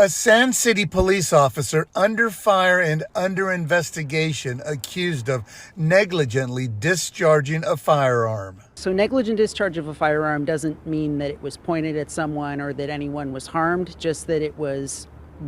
A Sand City police officer under fire and under investigation accused of negligently discharging a firearm. So negligent discharge of a firearm doesn't mean that it was pointed at someone or that anyone was harmed, just that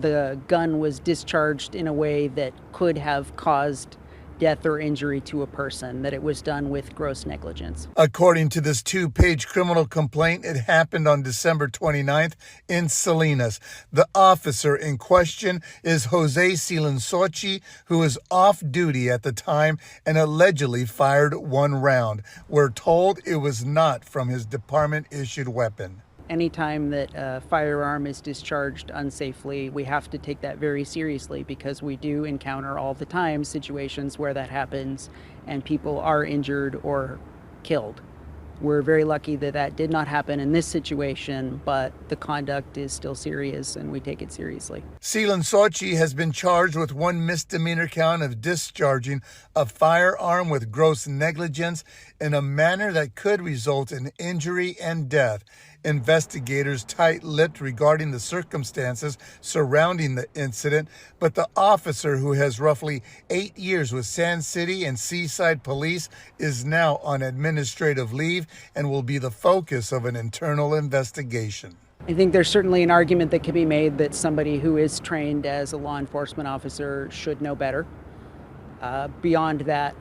the gun was discharged in a way that could have caused death or injury to a person, that it was done with gross negligence. According to this 2-page criminal complaint, it happened on December 29th in Salinas. The officer in question is Jose Silensochi, who is off duty at the time and allegedly fired one round. We're told it was not from his department-issued weapon. Anytime that a firearm is discharged unsafely, we have to take that very seriously because we do encounter all the time situations where that happens and people are injured or killed. We're very lucky that that did not happen in this situation, but the conduct is still serious and we take it seriously. Silensochi has been charged with one misdemeanor count of discharging a firearm with gross negligence in a manner that could result in injury and death. Investigators tight-lipped regarding the circumstances surrounding the incident, but the officer, who has roughly 8 years with Sand City and Seaside Police, is now on administrative leave and will be the focus of an internal investigation. I think there's certainly an argument that can be made that somebody who is trained as a law enforcement officer should know better. Beyond that,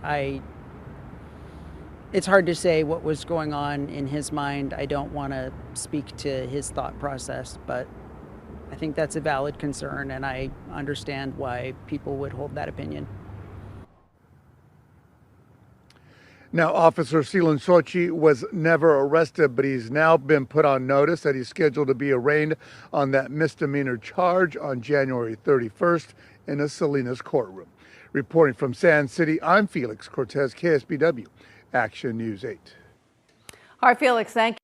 it's hard to say what was going on in his mind. I don't want to speak to his thought process, but I think that's a valid concern, and I understand why people would hold that opinion. Now, Officer Silensochi was never arrested, but he's now been put on notice that he's scheduled to be arraigned on that misdemeanor charge on January 31st in a Salinas courtroom. Reporting from Sand City, I'm Felix Cortez, KSBW, Action News 8. All right, Felix, thank you.